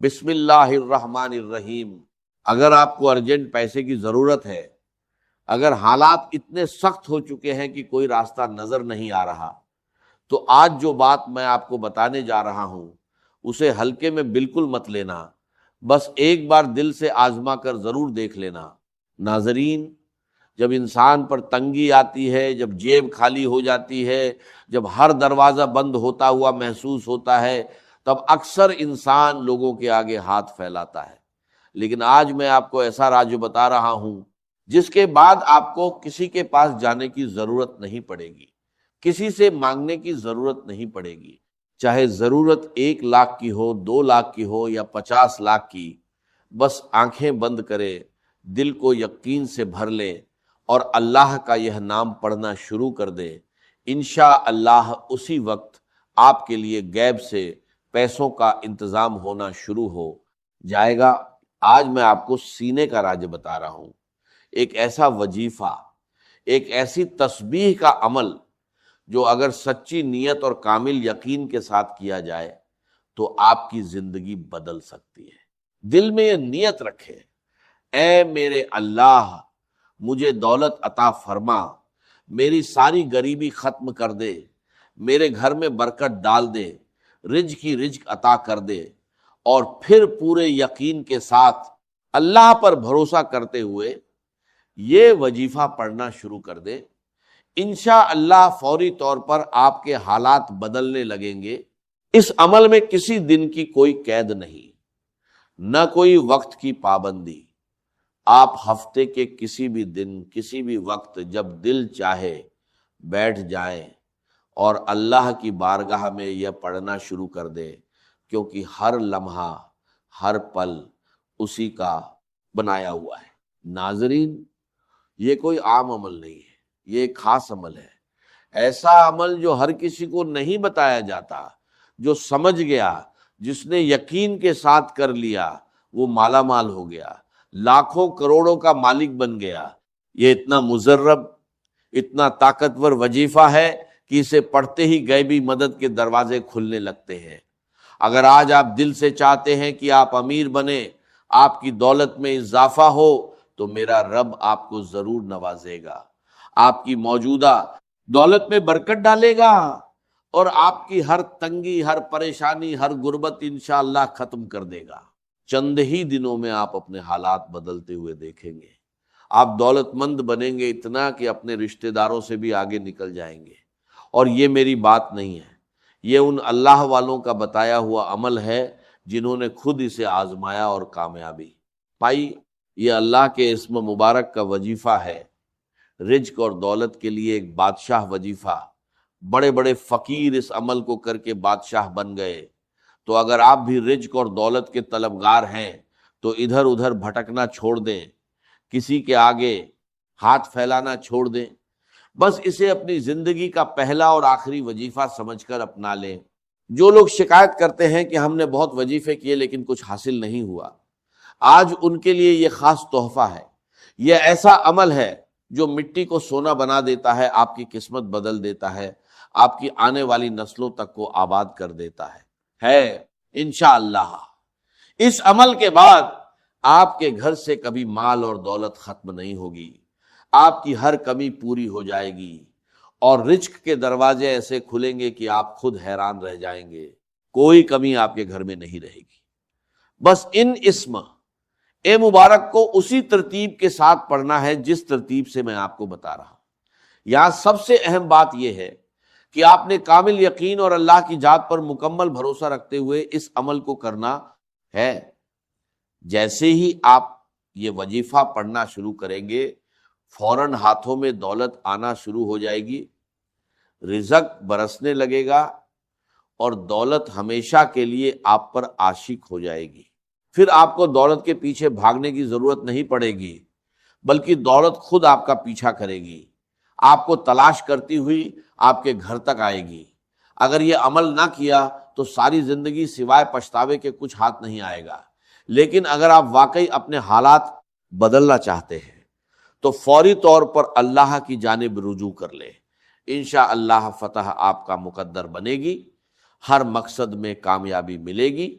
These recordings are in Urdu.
بسم اللہ الرحمن الرحیم۔ اگر آپ کو ارجنٹ پیسے کی ضرورت ہے، اگر حالات اتنے سخت ہو چکے ہیں کہ کوئی راستہ نظر نہیں آ رہا، تو آج جو بات میں آپ کو بتانے جا رہا ہوں اسے ہلکے میں بالکل مت لینا، بس ایک بار دل سے آزما کر ضرور دیکھ لینا۔ ناظرین، جب انسان پر تنگی آتی ہے، جب جیب خالی ہو جاتی ہے، جب ہر دروازہ بند ہوتا ہوا محسوس ہوتا ہے، تب اکثر انسان لوگوں کے آگے ہاتھ پھیلاتا ہے۔ لیکن آج میں آپ کو ایسا راز بتا رہا ہوں جس کے بعد آپ کو کسی کے پاس جانے کی ضرورت نہیں پڑے گی، کسی سے مانگنے کی ضرورت نہیں پڑے گی، چاہے ضرورت 1 لاکھ کی ہو، 2 لاکھ کی ہو یا 50 لاکھ کی۔ بس آنکھیں بند کرے، دل کو یقین سے بھر لے اور اللہ کا یہ نام پڑھنا شروع کر دے، انشاءاللہ اسی وقت آپ کے لیے غیب سے پیسوں کا انتظام ہونا شروع ہو جائے گا۔ آج میں آپ کو سینے کا راز بتا رہا ہوں، ایک ایسا وظیفہ، ایک ایسی تسبیح کا عمل جو اگر سچی نیت اور کامل یقین کے ساتھ کیا جائے تو آپ کی زندگی بدل سکتی ہے۔ دل میں یہ نیت رکھے، اے میرے اللہ، مجھے دولت عطا فرما، میری ساری غریبی ختم کر دے، میرے گھر میں برکت ڈال دے، رزق کی رزق عطا کر دے، اور پھر پورے یقین کے ساتھ اللہ پر بھروسہ کرتے ہوئے یہ وظیفہ پڑھنا شروع کر دے۔ انشاءاللہ فوری طور پر آپ کے حالات بدلنے لگیں گے۔ اس عمل میں کسی دن کی کوئی قید نہیں، نہ کوئی وقت کی پابندی۔ آپ ہفتے کے کسی بھی دن، کسی بھی وقت جب دل چاہے بیٹھ جائیں اور اللہ کی بارگاہ میں یہ پڑھنا شروع کر دیں، کیونکہ ہر لمحہ، ہر پل اسی کا بنایا ہوا ہے۔ ناظرین، یہ کوئی عام عمل نہیں ہے، یہ ایک خاص عمل ہے، ایسا عمل جو ہر کسی کو نہیں بتایا جاتا۔ جو سمجھ گیا، جس نے یقین کے ساتھ کر لیا، وہ مالا مال ہو گیا، لاکھوں کروڑوں کا مالک بن گیا۔ یہ اتنا مجرب، اتنا طاقتور وظیفہ ہے کہ اسے پڑھتے ہی غیبی مدد کے دروازے کھلنے لگتے ہیں۔ اگر آج آپ دل سے چاہتے ہیں کہ آپ امیر بنیں، آپ کی دولت میں اضافہ ہو، تو میرا رب آپ کو ضرور نوازے گا، آپ کی موجودہ دولت میں برکت ڈالے گا، اور آپ کی ہر تنگی، ہر پریشانی، ہر غربت انشاءاللہ ختم کر دے گا۔ چند ہی دنوں میں آپ اپنے حالات بدلتے ہوئے دیکھیں گے۔ آپ دولت مند بنیں گے اتنا کہ اپنے رشتہ داروں سے بھی آگے نکل جائیں گے۔ اور یہ میری بات نہیں ہے، یہ ان اللہ والوں کا بتایا ہوا عمل ہے جنہوں نے خود اسے آزمایا اور کامیابی پائی۔ یہ اللہ کے اسم مبارک کا وظیفہ ہے۔ رزق اور دولت کے لیے ایک بادشاہ وظیفہ، بڑے بڑے فقیر اس عمل کو کر کے بادشاہ بن گئے۔ تو اگر آپ بھی رزق اور دولت کے طلبگار ہیں تو ادھر ادھر بھٹکنا چھوڑ دیں، کسی کے آگے ہاتھ پھیلانا چھوڑ دیں، بس اسے اپنی زندگی کا پہلا اور آخری وظیفہ سمجھ کر اپنا لیں۔ جو لوگ شکایت کرتے ہیں کہ ہم نے بہت وظیفے کیے لیکن کچھ حاصل نہیں ہوا، آج ان کے لیے یہ خاص تحفہ ہے۔ یہ ایسا عمل ہے جو مٹی کو سونا بنا دیتا ہے، آپ کی قسمت بدل دیتا ہے، آپ کی آنے والی نسلوں تک کو آباد کر دیتا ہے انشاءاللہ۔ اس عمل کے بعد آپ کے گھر سے کبھی مال اور دولت ختم نہیں ہوگی، آپ کی ہر کمی پوری ہو جائے گی، اور رزق کے دروازے ایسے کھلیں گے کہ آپ خود حیران رہ جائیں گے۔ کوئی کمی آپ کے گھر میں نہیں رہے گی۔ بس ان اسم اے مبارک کو اسی ترتیب کے ساتھ پڑھنا ہے جس ترتیب سے میں آپ کو بتا رہا ہوں۔ یہاں سب سے اہم بات یہ ہے کہ آپ نے کامل یقین اور اللہ کی ذات پر مکمل بھروسہ رکھتے ہوئے اس عمل کو کرنا ہے۔ جیسے ہی آپ یہ وظیفہ پڑھنا شروع کریں گے، فوراً ہاتھوں میں دولت آنا شروع ہو جائے گی، رزق برسنے لگے گا، اور دولت ہمیشہ کے لیے آپ پر عاشق ہو جائے گی۔ پھر آپ کو دولت کے پیچھے بھاگنے کی ضرورت نہیں پڑے گی، بلکہ دولت خود آپ کا پیچھا کرے گی، آپ کو تلاش کرتی ہوئی آپ کے گھر تک آئے گی۔ اگر یہ عمل نہ کیا تو ساری زندگی سوائے پچھتاوے کے کچھ ہاتھ نہیں آئے گا، لیکن اگر آپ واقعی اپنے حالات بدلنا چاہتے ہیں تو فوری طور پر اللہ کی جانب رجوع کر لیں۔ انشاءاللہ فتح آپ کا مقدر بنے گی، ہر مقصد میں کامیابی ملے گی،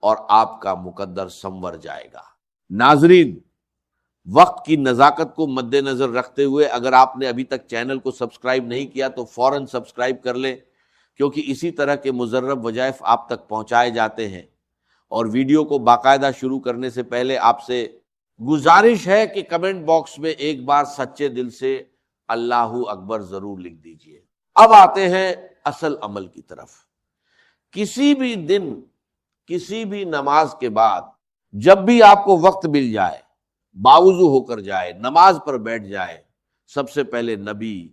اور آپ کا مقدر سنور جائے گا۔ ناظرین، وقت کی نزاکت کو مد نظر رکھتے ہوئے اگر آپ نے ابھی تک چینل کو سبسکرائب نہیں کیا تو فوراً سبسکرائب کر لیں، کیونکہ اسی طرح کے مجرب وظائف آپ تک پہنچائے جاتے ہیں۔ اور ویڈیو کو باقاعدہ شروع کرنے سے پہلے آپ سے گزارش ہے کہ کمنٹ باکس میں ایک بار سچے دل سے اللہ اکبر ضرور لکھ دیجئے۔ اب آتے ہیں اصل عمل کی طرف۔ کسی بھی دن، کسی بھی نماز کے بعد جب بھی آپ کو وقت مل جائے، باوضو ہو کر جائے، نماز پر بیٹھ جائے، سب سے پہلے نبی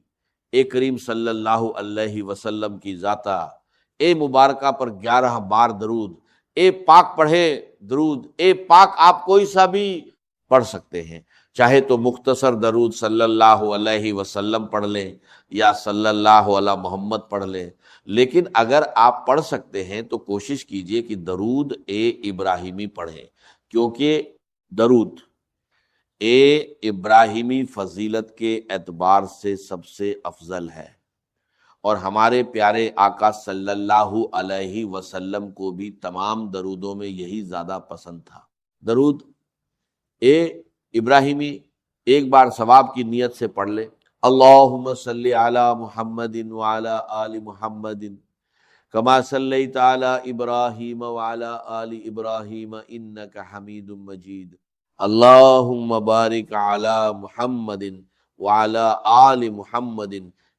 کریم صلی اللہ علیہ وسلم کی ذاتہ مبارکہ پر 11 بار درود پاک پڑھے۔ درود پاک آپ کوئی سا بھی پڑھ سکتے ہیں، چاہے تو مختصر درود صلی اللہ علیہ وسلم پڑھ لیں یا صلی اللہ علی محمد پڑھ لیں، لیکن اگر آپ پڑھ سکتے ہیں تو کوشش کیجئے کہ درود ابراہیمی پڑھیں، کیونکہ درود ابراہیمی فضیلت کے اعتبار سے سب سے افضل ہے، اور ہمارے پیارے آقا صلی اللہ علیہ وسلم کو بھی تمام درودوں میں یہی زیادہ پسند تھا۔ درود ابراہیمی ایک بار ثواب کی نیت سے پڑھ لے، اللہم صلی علی محمد وعلی آل محمد کما صلیت علی ابراہیم وعلی آل ابراہیم انک حمید مجید، اللہم بارک علی محمد وعلی آل محمد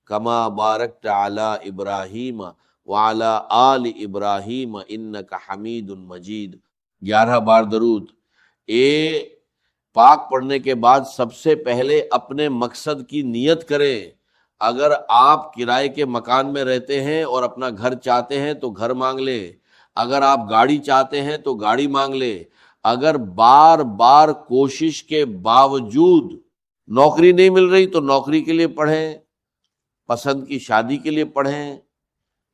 کما بارکت علی ابراہیم وعلی آل ابراہیم انک حمید مجید۔ 11 بار درود پاک پڑھنے کے بعد سب سے پہلے اپنے مقصد کی نیت کریں۔ اگر آپ کرائے کے مکان میں رہتے ہیں اور اپنا گھر چاہتے ہیں تو گھر مانگ لیں، اگر آپ گاڑی چاہتے ہیں تو گاڑی مانگ لیں، اگر بار بار کوشش کے باوجود نوکری نہیں مل رہی تو نوکری کے لیے پڑھیں، پسند کی شادی کے لیے پڑھیں،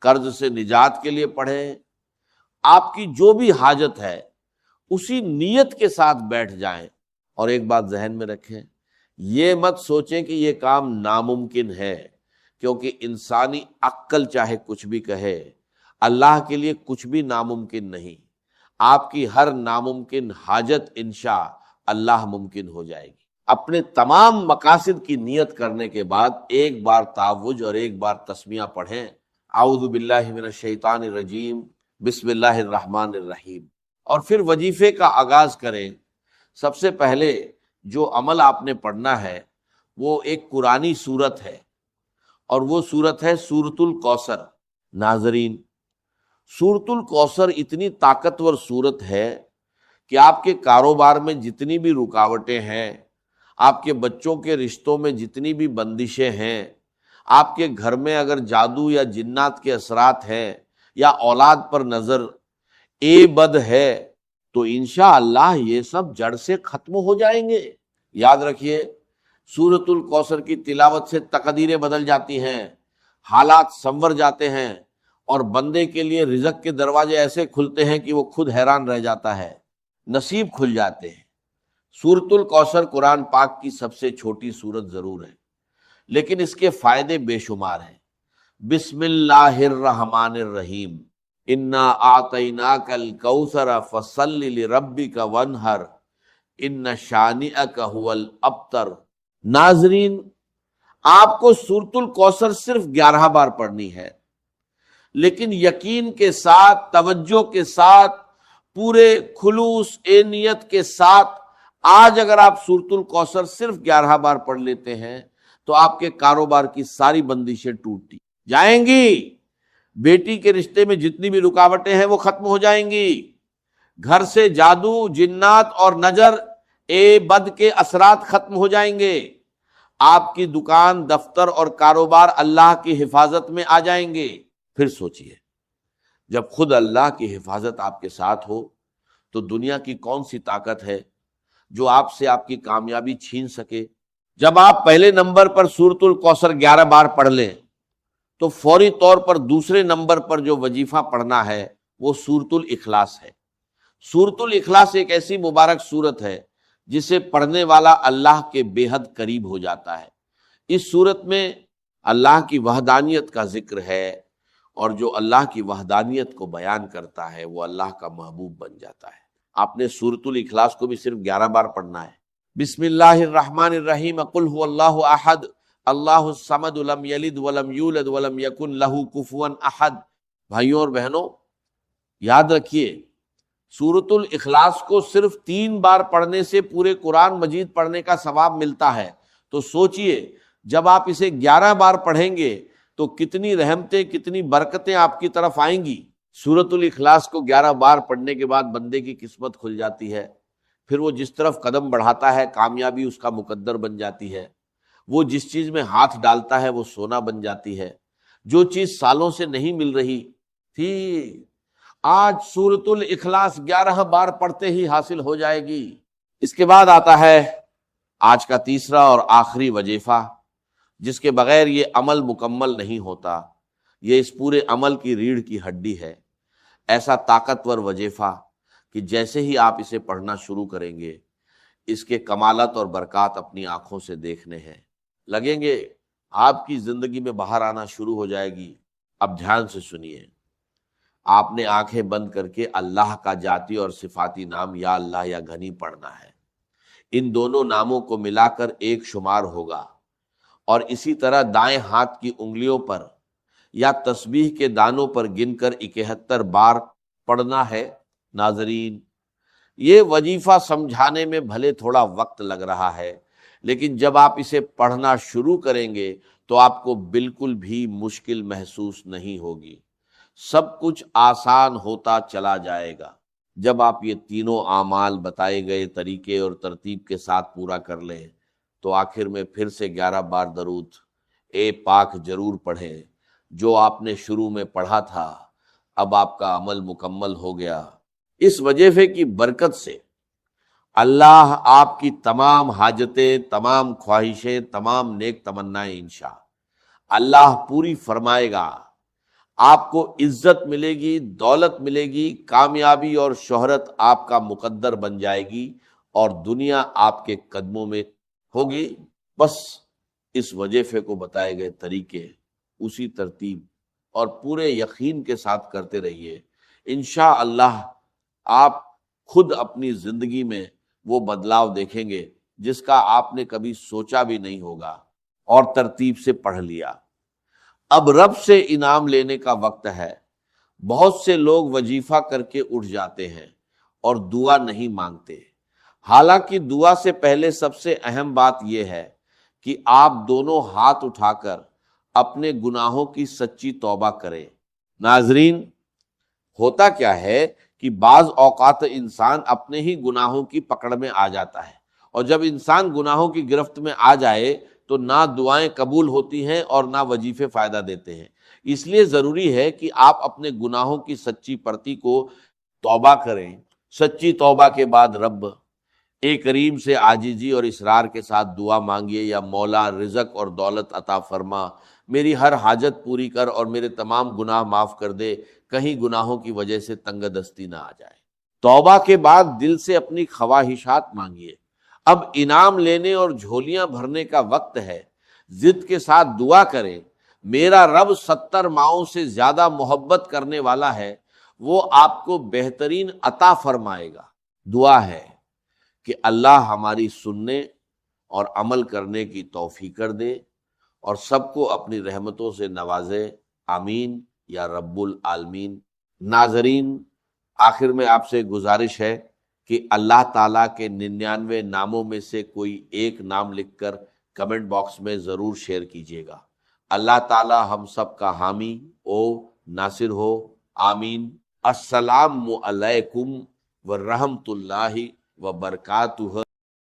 قرض سے نجات کے لیے پڑھیں، آپ کی جو بھی حاجت ہے اسی نیت کے ساتھ بیٹھ جائیں۔ اور ایک بات ذہن میں رکھیں، یہ مت سوچیں کہ یہ کام ناممکن ہے، کیونکہ انسانی عقل چاہے کچھ بھی کہے، اللہ کے لیے کچھ بھی ناممکن نہیں۔ آپ کی ہر ناممکن حاجت انشاء اللہ ممکن ہو جائے گی۔ اپنے تمام مقاصد کی نیت کرنے کے بعد ایک بار تعوذ اور ایک بار تسمیہ پڑھیں، اعوذ باللہ من الشیطان الرجیم بسم اللہ الرحمن الرحیم، اور پھر وظیفے کا آغاز کریں۔ سب سے پہلے جو عمل آپ نے پڑھنا ہے وہ ایک قرآنی سورت ہے، اور وہ سورت ہے سورۃ الکوثر۔ ناظرین، سورۃ الکوثر اتنی طاقتور سورت ہے کہ آپ کے کاروبار میں جتنی بھی رکاوٹیں ہیں، آپ کے بچوں کے رشتوں میں جتنی بھی بندشیں ہیں، آپ کے گھر میں اگر جادو یا جنات کے اثرات ہیں یا اولاد پر نظر بد ہے تو انشاءاللہ یہ سب جڑ سے ختم ہو جائیں گے۔ یاد رکھیے، سورۃ الکوثر کی تلاوت سے تقدیریں بدل جاتی ہیں، حالات سنور جاتے ہیں، اور بندے کے لیے رزق کے دروازے ایسے کھلتے ہیں کہ وہ خود حیران رہ جاتا ہے، نصیب کھل جاتے ہیں۔ سورۃ الکوثر قرآن پاک کی سب سے چھوٹی سورت ضرور ہے، لیکن اس کے فائدے بے شمار ہیں۔ بسم اللہ الرحمن الرحیم، انا اعطیناک الکوثر فصل لربک وانحر ان شانئک هو الابتر۔ ناظرین، آپ کو سورۃ الکوثر صرف 11 بار پڑھنی ہے، لیکن یقین کے ساتھ، توجہ کے ساتھ، پورے خلوص نیت کے ساتھ آج اگر آپ سورۃ الکوثر صرف 11 بار پڑھ لیتے ہیں تو آپ کے کاروبار کی ساری بندشیں ٹوٹتی جائیں گی، بیٹی کے رشتے میں جتنی بھی رکاوٹیں ہیں وہ ختم ہو جائیں گی، گھر سے جادو، جنات اور نظر بد کے اثرات ختم ہو جائیں گے، آپ کی دکان، دفتر اور کاروبار اللہ کی حفاظت میں آ جائیں گے۔ پھر سوچئے، جب خود اللہ کی حفاظت آپ کے ساتھ ہو تو دنیا کی کون سی طاقت ہے جو آپ سے آپ کی کامیابی چھین سکے؟ جب آپ پہلے نمبر پر سورۃ الکوثر 11 بار پڑھ لیں تو فوری طور پر دوسرے نمبر پر جو وظیفہ پڑھنا ہے وہ سورۃ الاخلاص ہے۔ سورۃ الاخلاص ایک ایسی مبارک سورت ہے جسے پڑھنے والا اللہ کے بے حد قریب ہو جاتا ہے۔ اس سورت میں اللہ کی وحدانیت کا ذکر ہے، اور جو اللہ کی وحدانیت کو بیان کرتا ہے وہ اللہ کا محبوب بن جاتا ہے۔ آپ نے سورۃ الاخلاص کو بھی صرف 11 بار پڑھنا ہے۔ بسم اللہ الرحمن الرحیم، قل هو اللہ احد اللہ الصمد لم یلد ولم یولد ولم یکن لہ کفوا احد۔ بھائیوں اور بہنوں، یاد رکھیے سورۃ الاخلاص کو صرف 3 بار پڑھنے سے پورے قرآن مجید پڑھنے کا ثواب ملتا ہے۔ تو سوچئے جب آپ اسے 11 بار پڑھیں گے تو کتنی رحمتیں، کتنی برکتیں آپ کی طرف آئیں گی۔ سورۃ الاخلاص کو 11 بار پڑھنے کے بعد بندے کی قسمت کھل جاتی ہے، پھر وہ جس طرف قدم بڑھاتا ہے کامیابی اس کا مقدر بن جاتی ہے، وہ جس چیز میں ہاتھ ڈالتا ہے وہ سونا بن جاتی ہے، جو چیز سالوں سے نہیں مل رہی تھی آج سورۃ الاخلاص 11 بار پڑھتے ہی حاصل ہو جائے گی۔ اس کے بعد آتا ہے آج کا تیسرا اور آخری وظیفہ، جس کے بغیر یہ عمل مکمل نہیں ہوتا۔ یہ اس پورے عمل کی ریڑھ کی ہڈی ہے، ایسا طاقتور وظیفہ کہ جیسے ہی آپ اسے پڑھنا شروع کریں گے اس کے کمالات اور برکات اپنی آنکھوں سے دیکھنے ہیں، لگیں گے آپ کی زندگی میں باہر آنا شروع ہو جائے گی۔ اب دھیان سے سنیے، آپ نے آنکھیں بند کر کے اللہ کا ذاتی اور صفاتی نام یا اللہ یا غنی پڑھنا ہے۔ ان دونوں ناموں کو ملا کر ایک شمار ہوگا، اور اسی طرح دائیں ہاتھ کی انگلیوں پر یا تسبیح کے دانوں پر گن کر 71 بار پڑھنا ہے۔ ناظرین، یہ وظیفہ سمجھانے میں بھلے تھوڑا وقت لگ رہا ہے، لیکن جب آپ اسے پڑھنا شروع کریں گے تو آپ کو بالکل بھی مشکل محسوس نہیں ہوگی، سب کچھ آسان ہوتا چلا جائے گا۔ جب آپ یہ تینوں اعمال بتائے گئے طریقے اور ترتیب کے ساتھ پورا کر لیں تو آخر میں پھر سے 11 بار درود اے پاک ضرور پڑھیں۔ جو آپ نے شروع میں پڑھا تھا اب آپ کا عمل مکمل ہو گیا۔ اس وظیفے کی برکت سے اللہ آپ کی تمام حاجتیں، تمام خواہشیں، تمام نیک تمنائیں انشاء اللہ پوری فرمائے گا۔ آپ کو عزت ملے گی، دولت ملے گی، کامیابی اور شہرت آپ کا مقدر بن جائے گی، اور دنیا آپ کے قدموں میں ہوگی۔ بس اس وظیفے کو بتائے گئے طریقے، اسی ترتیب اور پورے یقین کے ساتھ کرتے رہیے، انشاءاللہ آپ خود اپنی زندگی میں وہ بدلاؤ دیکھیں گے جس کا آپ نے کبھی سوچا بھی نہیں ہوگا، اور ترتیب سے پڑھ لیا۔ اب رب سے انعام لینے کا وقت ہے۔ بہت سے لوگ وظیفہ کر کے اٹھ جاتے ہیں اور دعا نہیں مانگتے، حالانکہ دعا سے پہلے سب سے اہم بات یہ ہے کہ آپ دونوں ہاتھ اٹھا کر اپنے گناہوں کی سچی توبہ کریں۔ ناظرین، ہوتا کیا ہے کہ بعض اوقات انسان اپنے ہی گناہوں کی پکڑ میں آ جاتا ہے، اور جب انسان گناہوں کی گرفت میں آ جائے تو نہ دعائیں قبول ہوتی ہیں اور نہ وظیفے فائدہ دیتے ہیں۔ اس لیے ضروری ہے کہ آپ اپنے گناہوں کی سچی پرتی کو توبہ کریں۔ سچی توبہ کے بعد رب کریم سے عاجزی اور اصرار کے ساتھ دعا مانگیے، یا مولا رزق اور دولت عطا فرما، میری ہر حاجت پوری کر اور میرے تمام گناہ معاف کر دے، کہیں گناہوں کی وجہ سے تنگ دستی نہ آ جائے۔ توبہ کے بعد دل سے اپنی خواہشات مانگیے۔ اب انعام لینے اور جھولیاں بھرنے کا وقت ہے۔ ضد کے ساتھ دعا کریں، میرا رب 70 ماؤں سے زیادہ محبت کرنے والا ہے، وہ آپ کو بہترین عطا فرمائے گا۔ دعا ہے کہ اللہ ہماری سننے اور عمل کرنے کی توفیق کر دے اور سب کو اپنی رحمتوں سے نوازے، آمین یا رب العالمین۔ ناظرین، آخر میں آپ سے گزارش ہے کہ اللہ تعالیٰ کے 99 ناموں میں سے کوئی ایک نام لکھ کر کمنٹ باکس میں ضرور شیئر کیجیے گا۔ اللہ تعالیٰ ہم سب کا حامی او ناصر ہو، آمین۔ السلام علیکم ورحمۃ اللہ وبرکاتہ۔